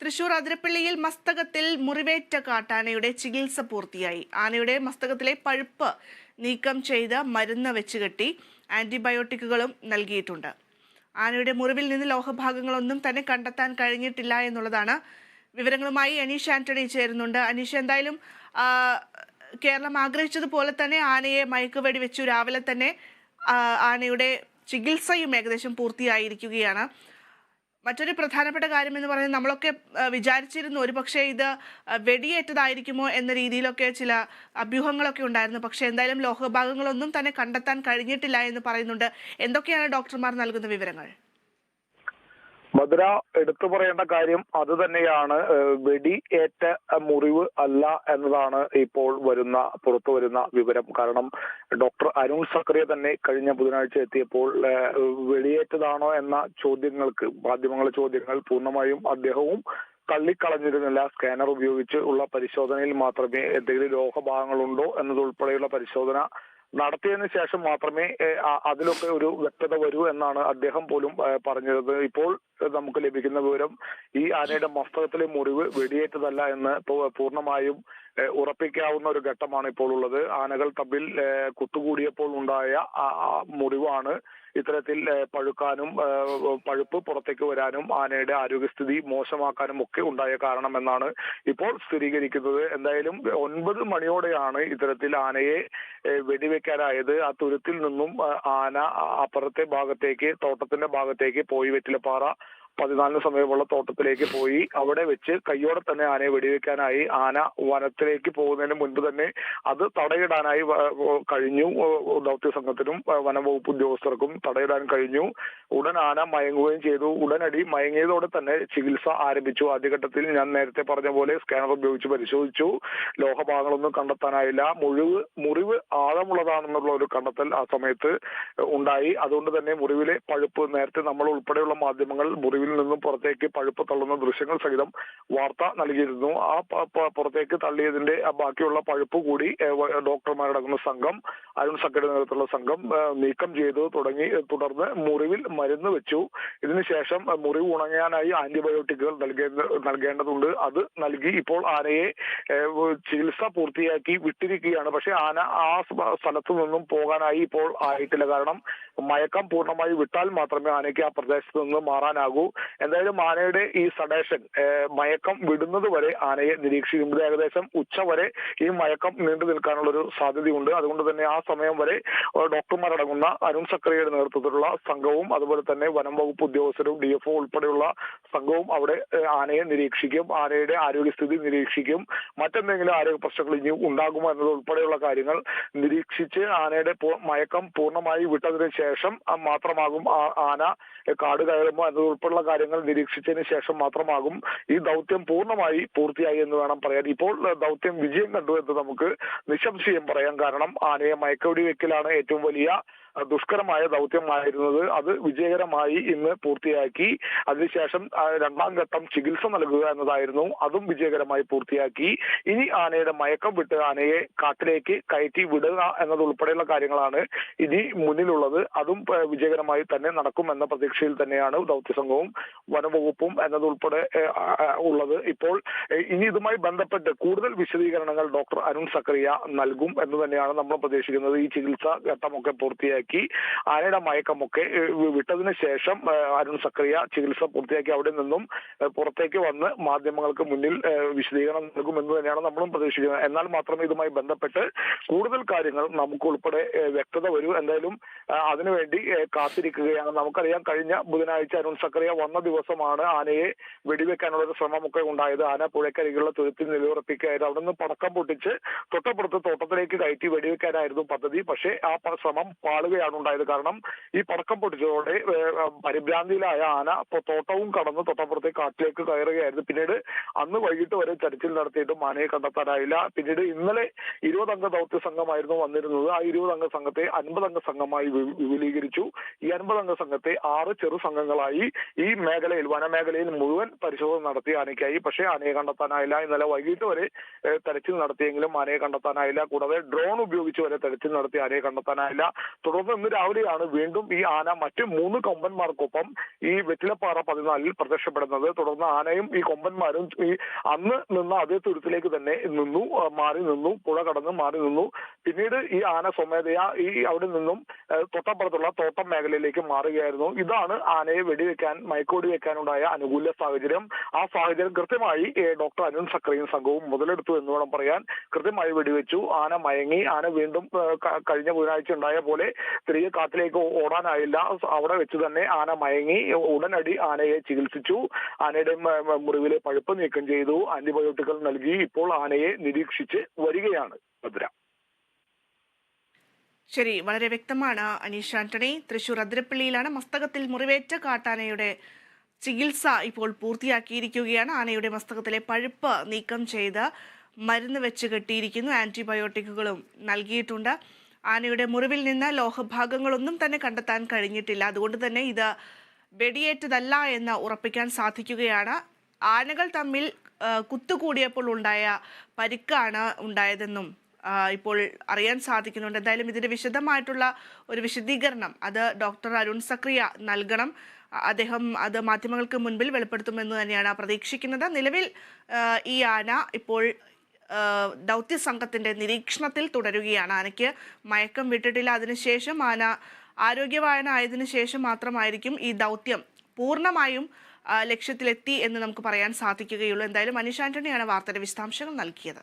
തൃശൂർ അതിരപ്പള്ളിയിൽ മസ്തകത്തിൽ മുറിവേറ്റ കാട്ടാനയുടെ ചികിത്സ പൂർത്തിയായി. ആനയുടെ മസ്തകത്തിലെ പഴുപ്പ് നീക്കം ചെയ്ത് മരുന്ന് വെച്ചുകെട്ടി ആന്റിബയോട്ടിക്കുകളും നൽകിയിട്ടുണ്ട്. ആനയുടെ മുറിവിൽ നിന്ന് ലോഹഭാഗങ്ങളൊന്നും തന്നെ കണ്ടെത്താൻ കഴിഞ്ഞിട്ടില്ല എന്നുള്ളതാണ്. വിവരങ്ങളുമായി അനീഷ് ആന്റണി ചേരുന്നുണ്ട്. അനീഷ്, എന്തായാലും കേരളം ആഗ്രഹിച്ചതുപോലെ തന്നെ ആനയെ മയക്കുവെടി വെച്ചു. രാവിലെ തന്നെ ആനയുടെ ചികിത്സയും ഏകദേശം പൂർത്തിയായിരിക്കുകയാണ്. മറ്റൊരു പ്രധാനപ്പെട്ട കാര്യം എന്ന് പറയുന്നത്, നമ്മളൊക്കെ വിചാരിച്ചിരുന്നു ഒരുപക്ഷെ ഇത് വെടിയേറ്റതായിരിക്കുമോ എന്ന രീതിയിലൊക്കെ ചില അഭ്യൂഹങ്ങളൊക്കെ ഉണ്ടായിരുന്നു. പക്ഷേ എന്തായാലും ലോഹഭാഗങ്ങളൊന്നും തന്നെ കണ്ടെത്താൻ കഴിഞ്ഞിട്ടില്ല എന്ന് പറയുന്നുണ്ട്. എന്തൊക്കെയാണ് ഡോക്ടർമാർ നൽകുന്ന വിവരങ്ങൾ? ഭദ്ര, എടുത്തു പറയേണ്ട കാര്യം അത് തന്നെയാണ്. വെടിയേറ്റ മുറിവ് അല്ല എന്നതാണ് ഇപ്പോൾ പുറത്തു വരുന്ന വിവരം. കാരണം ഡോക്ടർ അരുൺ സക്കറിയ തന്നെ കഴിഞ്ഞ ബുധനാഴ്ച എത്തിയപ്പോൾ വെടിയേറ്റതാണോ എന്ന മാധ്യമങ്ങളുടെ ചോദ്യങ്ങൾ പൂർണ്ണമായും അദ്ദേഹവും തള്ളിക്കളഞ്ഞിരുന്നില്ല. സ്കാനർ ഉപയോഗിച്ച് ഉള്ള പരിശോധനയിൽ മാത്രമേ എന്തെങ്കിലും ലോഹഭാഗങ്ങളുണ്ടോ എന്നതുൾപ്പെടെയുള്ള പരിശോധന നടത്തിയതിനു ശേഷം മാത്രമേ അതിലൊക്കെ ഒരു വ്യക്തത വരൂ എന്നാണ് അദ്ദേഹം പോലും പറഞ്ഞത്. ഇപ്പോൾ നമുക്ക് ലഭിക്കുന്ന വിവരം, ഈ ആനയുടെ മസ്തകത്തിലെ മുറിവ് വെടിയേറ്റതല്ല എന്ന് പൂർണ്ണമായും ഉറപ്പിക്കാവുന്ന ഒരു ഘട്ടമാണ് ഇപ്പോൾ ഉള്ളത്. ആനകൾ തമ്മിൽ കുത്തുകൂടിയപ്പോൾ ഉണ്ടായ മുറിവാണ് ഇത്തരത്തിൽ പഴുക്കാനും പഴുപ്പ് പുറത്തേക്ക് വരാനും ആനയുടെ ആരോഗ്യസ്ഥിതി മോശമാക്കാനും ഒക്കെ ഉണ്ടായ കാരണമെന്നാണ് ഇപ്പോൾ സ്ഥിരീകരിക്കുന്നത്. എന്തായാലും 9 മണിയോടെയാണ് ഇത്തരത്തിൽ ആനയെ വെടിവെക്കാനായത്. ആ തുരുത്തിൽ നിന്നും ആന അപ്പുറത്തെ ഭാഗത്തേക്ക്, തോട്ടത്തിന്റെ ഭാഗത്തേക്ക് പോയി. വെറ്റിലപ്പാറ 14 സമയമുള്ള തോട്ടത്തിലേക്ക് പോയി. അവിടെ വെച്ച് കയ്യോടെ തന്നെ ആനയെ വെടിവെക്കാനായി. ആന വനത്തിലേക്ക് പോകുന്നതിന് മുൻപ് തന്നെ അത് തടയിടാനായി കഴിഞ്ഞു. ദൗത്യ സംഘത്തിനും വനംവകുപ്പ് ഉദ്യോഗസ്ഥർക്കും തടയിടാൻ കഴിഞ്ഞു. ഉടൻ ആന മയങ്ങുകയും ചെയ്തു. ഉടനടി മയങ്ങിയതോടെ തന്നെ ചികിത്സ ആരംഭിച്ചു. ആദ്യഘട്ടത്തിൽ ഞാൻ നേരത്തെ പറഞ്ഞ പോലെ സ്കാനർ ഉപയോഗിച്ച് പരിശോധിച്ചു. ലോഹഭാഗങ്ങളൊന്നും കണ്ടെത്താനായില്ല. മുറിവ് ആഴമുള്ളതാണെന്നുള്ള ഒരു കണ്ടെത്തൽ ആ സമയത്ത് ഉണ്ടായി. അതുകൊണ്ട് തന്നെ മുറിവിലെ പഴുപ്പ്, നേരത്തെ നമ്മൾ ഉൾപ്പെടെയുള്ള മാധ്യമങ്ങൾ മുറിവിൽ നിന്നും പുറത്തേക്ക് പഴുപ്പ് തള്ളുന്ന ദൃശ്യങ്ങൾ സഹിതം വാർത്ത നൽകിയിരുന്നു. ആ പുറത്തേക്ക് തള്ളിയതിന്റെ ബാക്കിയുള്ള പഴുപ്പ് കൂടി ഡോക്ടർമാരടങ്ങുന്ന സംഘം, അരുൺ സക്കറിയുടെ നേതൃത്വത്തിലുള്ള സംഘം നീക്കം ചെയ്തു തുടർന്ന് മുറിവിൽ മരുന്ന് വെച്ചു. ഇതിനുശേഷം മുറിവ് ഉണങ്ങാനായി ആന്റിബയോട്ടിക്കുകൾ നൽകേണ്ടതുണ്ട്. അത് നൽകി ഇപ്പോൾ ആനയെ ചികിത്സ പൂർത്തിയാക്കി വിട്ടിരിക്കുകയാണ്. പക്ഷെ ആന ആ സ്ഥലത്തു നിന്നും പോകാനായി ഇപ്പോൾ ആയിട്ടില്ല. കാരണം മയക്കം പൂർണ്ണമായി വിട്ടാൽ മാത്രമേ ആനയ്ക്ക് ആ പ്രദേശത്ത് നിന്ന് മാറാനാകൂ. എന്തായാലും ആനയുടെ ഈ സഡേഷൻ, മയക്കം വിടുന്നത് വരെ ആനയെ നിരീക്ഷിക്കും. ഏകദേശം ഉച്ച വരെ ഈ മയക്കം നീണ്ടു നിൽക്കാനുള്ള ഒരു സാധ്യതയുണ്ട്. അതുകൊണ്ട് തന്നെ ആ സമയം വരെ ഡോക്ടർമാരടങ്ങുന്ന അരുൺ സക്കറിയുടെ നേതൃത്വത്തിലുള്ള സംഘവും അതുപോലെ തന്നെ വനം വകുപ്പ് ഉദ്യോഗസ്ഥരും DFO ഉൾപ്പെടെയുള്ള സംഘവും അവിടെ ആനയെ നിരീക്ഷിക്കും. ആനയുടെ ആരോഗ്യസ്ഥിതി നിരീക്ഷിക്കും. മറ്റെന്തെങ്കിലും ആരോഗ്യ പ്രശ്നങ്ങൾ ഇനി ഉണ്ടാകുമോ എന്നത് ഉൾപ്പെടെയുള്ള കാര്യങ്ങൾ നിരീക്ഷിച്ച് ആനയുടെ മയക്കം പൂർണ്ണമായി വിട്ടതിന് ശേഷം മാത്രമാകും ആന കാട് കയറുമോ എന്നതുൾപ്പെടെയുള്ള കാര്യങ്ങൾ നിരീക്ഷിച്ചതിന് ശേഷം മാത്രമാകും ഈ ദൗത്യം പൂർണ്ണമായി പൂർത്തിയായി എന്ന് വേണം പറയാൻ. ഇപ്പോൾ ദൗത്യം വിജയം കണ്ടു എന്ന് നമുക്ക് നിസ്സംശയം പറയാം. കാരണം ആനയെ മയക്കുവെടി വെക്കലാണ് ഏറ്റവും വലിയ ദുഷ്കരമായ ദൗത്യമായിരുന്നത്. അത് വിജയകരമായി ഇന്ന് പൂർത്തിയാക്കി. അതിനുശേഷം 2ാം ഘട്ടം ചികിത്സ നൽകുക എന്നതായിരുന്നു. അതും വിജയകരമായി പൂർത്തിയാക്കി. ഇനി ആനയുടെ മയക്കം വിട്ട് ആനയെ കാട്ടിലേക്ക് കയറ്റി വിടുക എന്നതുൾപ്പെടെയുള്ള കാര്യങ്ങളാണ് ഇനി മുന്നിലുള്ളത്. അതും വിജയകരമായി തന്നെ നടക്കുമെന്ന പ്രതീക്ഷയിൽ തന്നെയാണ് ദൗത്യസംഘവും വനംവകുപ്പും എന്നതുൾപ്പെടെ ഉള്ളത്. ഇപ്പോൾ ഇനി ഇതുമായി ബന്ധപ്പെട്ട് കൂടുതൽ വിശദീകരണങ്ങൾ ഡോക്ടർ അരുൺ സക്കറിയ നൽകും എന്ന് തന്നെയാണ് നമ്മൾ പ്രതീക്ഷിക്കുന്നത്. ഈ ചികിത്സ ഘട്ടമൊക്കെ പൂർത്തിയാക്കി ആനയുടെ മയക്കമൊക്കെ വിട്ടതിന് ശേഷം അരുൺ സക്കറിയ ചികിത്സ പൂർത്തിയാക്കി അവിടെ നിന്നും പുറത്തേക്ക് വന്ന് മാധ്യമങ്ങൾക്ക് മുന്നിൽ വിശദീകരണം നൽകുമെന്ന് തന്നെയാണ് നമ്മളും പ്രതീക്ഷിക്കുന്നത്. എന്നാൽ മാത്രമേ ഇതുമായി ബന്ധപ്പെട്ട് കൂടുതൽ കാര്യങ്ങൾ നമുക്ക് ഉൾപ്പെടെ വ്യക്തത വരൂ. എന്തായാലും അതിനുവേണ്ടി കാത്തിരിക്കുകയാണ്. നമുക്കറിയാം, കഴിഞ്ഞ ബുധനാഴ്ച അരുൺ സക്കറിയ വന്ന ദിവസമാണ് ആനയെ വെടിവെക്കാനുള്ള ഒരു ശ്രമമൊക്കെ ഉണ്ടായത്. ആന പുഴക്കരികിലുള്ള തുരുത്തിൽ നിലയുറപ്പിക്കുകയായിരുന്നു. അവിടെ നിന്ന് പടക്കം പൊട്ടിച്ച് തൊട്ടപ്പുറത്ത് തോട്ടത്തിലേക്ക് കയറ്റി വെടിവെക്കാനായിരുന്നു പദ്ധതി. പക്ഷേ ആ ശ്രമം പാളുകയാണ് ഉണ്ടായത്. കാരണം ഈ പടക്കം പൊട്ടിച്ചതോടെ പരിഭ്രാന്തിയിലായ ആന തോട്ടവും കടന്ന് തൊട്ടപ്പുറത്തെ കാട്ടിലേക്ക് കയറുകയായിരുന്നു. പിന്നീട് അന്ന് വൈകിട്ട് വരെ തെരച്ചിൽ നടത്തിയിട്ടും ആനയെ കണ്ടെത്താനായില്ല. പിന്നീട് ഇന്നലെ 20 അംഗ ദൗത്യ സംഘമായിരുന്നു വന്നിരുന്നത്. ആ 20 അംഗ സംഘത്തെ 50 അംഗ സംഘമായി വിപുലീകരിച്ചു. ഈ 50 അംഗ സംഘത്തെ 6 ചെറു സംഘങ്ങളായി ഈ മേഖലയിൽ, വനമേഖലയിൽ മുഴുവൻ പരിശോധന നടത്തി ആനയ്ക്കായി. പക്ഷേ ആനയെ കണ്ടെത്താനായില്ല. ഇന്നലെ വൈകിട്ട് വരെ തെരച്ചിൽ നടത്തിയെങ്കിലും ആനയെ കണ്ടെത്താനായില്ല. കൂടാതെ ഡ്രോൺ ഉപയോഗിച്ച് വരെ തെരച്ചിൽ നടത്തി ആനയെ കണ്ടെത്താനായില്ല. തുടർന്ന് തുടർന്ന് ഇന്ന് രാവിലെയാണ് വീണ്ടും ഈ ആന മറ്റ് 3 കൊമ്പന്മാർക്കൊപ്പം ഈ വെറ്റിലപ്പാറ 14 പ്രത്യക്ഷപ്പെടുന്നത്. തുടർന്ന് ആനയും ഈ കൊമ്പന്മാരും ഈ അന്ന് നിന്ന അതേ തുരുത്തിലേക്ക് തന്നെ നിന്നു, മാറി നിന്നു, പുഴ കടന്ന് മാറി നിന്നു. പിന്നീട് ഈ ആന സ്വമേധയാ ഈ അവിടെ നിന്നും തൊട്ടപ്പുറത്തുള്ള തോട്ടം മേഖലയിലേക്ക് മാറുകയായിരുന്നു. ഇതാണ് ആനയെ വെടിവെക്കാൻ മയക്കുവെടി വെക്കാനുണ്ടായ അനുകൂല സാഹചര്യം. ആ സാഹചര്യം കൃത്യമായി ഡോക്ടർ അരുൺ സക്രിയും സംഘവും മുതലെടുത്തു എന്ന് വേണം പറയാൻ. കൃത്യമായി വെടിവെച്ചു. ആന മയങ്ങി. ആന വീണ്ടും കഴിഞ്ഞ ബുധനാഴ്ച ഉണ്ടായ പോലെ തിരികെ കാട്ടിലേക്ക് ഓടാനായില്ല. അവിടെ വെച്ച് തന്നെ ആന മയങ്ങി. ഉടനടി ആനയെ ചികിത്സിച്ചു. ആനയുടെ മുറിവിലെ പഴുപ്പ് നീക്കം ചെയ്തു. ആന്റിബയോട്ടിക്കുകൾ നൽകി. ഇപ്പോൾ ആനയെ നിരീക്ഷിച്ച് വരികയാണ് ഭദ്ര. ശരി, വളരെ വ്യക്തമാണ് അനീഷ് ആന്റണി. തൃശൂർ അതിരപ്പള്ളിയിലാണ് മസ്തകത്തിൽ മുറിവേറ്റ കാട്ടാനയുടെ ചികിത്സ ഇപ്പോൾ പൂർത്തിയാക്കിയിരിക്കുകയാണ്. ആനയുടെ മസ്തകത്തിലെ പഴുപ്പ് നീക്കം ചെയ്ത് മരുന്ന് വെച്ച് കെട്ടിയിരിക്കുന്നു. ആന്റിബയോട്ടിക്കുകളും നൽകിയിട്ടുണ്ട്. ആനയുടെ മുറിവിൽ നിന്ന് ലോഹഭാഗങ്ങളൊന്നും തന്നെ കണ്ടെത്താൻ കഴിഞ്ഞിട്ടില്ല. അതുകൊണ്ട് തന്നെ ഇത് വെടിയേറ്റതല്ല എന്ന് ഉറപ്പിക്കാൻ സാധിക്കുകയാണ്. ആനകൾ തമ്മിൽ കുത്തുകൂടിയപ്പോൾ ഉണ്ടായ പരിക്കാണ് ഉണ്ടായതെന്നും ഇപ്പോൾ അറിയാൻ സാധിക്കുന്നുണ്ട്. എന്തായാലും ഇതിന്റെ വിശദമായിട്ടുള്ള ഒരു വിശദീകരണം അത് ഡോക്ടർ അരുൺ സക്രിയ നൽകണം. അദ്ദേഹം അത് മാധ്യമങ്ങൾക്ക് മുൻപിൽ വെളിപ്പെടുത്തുമെന്ന് തന്നെയാണ് പ്രതീക്ഷിക്കുന്നത്. നിലവിൽ ഈ ആന ഇപ്പോൾ ദൗത്യ സംഘത്തിന്റെ നിരീക്ഷണത്തിൽ തുടരുകയാണ്. ആനയ്ക്ക് മയക്കം വിട്ടിട്ടില്ല. അതിനുശേഷം ആന ആരോഗ്യവാനായതിനു ശേഷം മാത്രമായിരിക്കും ഈ ദൗത്യം പൂർണ്ണമായും ലക്ഷ്യത്തിലെത്തി എന്ന് നമുക്ക് പറയാൻ സാധിക്കുകയുള്ളൂ. എന്തായാലും അനീഷ് ആന്റണിയാണ് വാർത്തയുടെ വിശദാംശങ്ങൾ നൽകിയത്.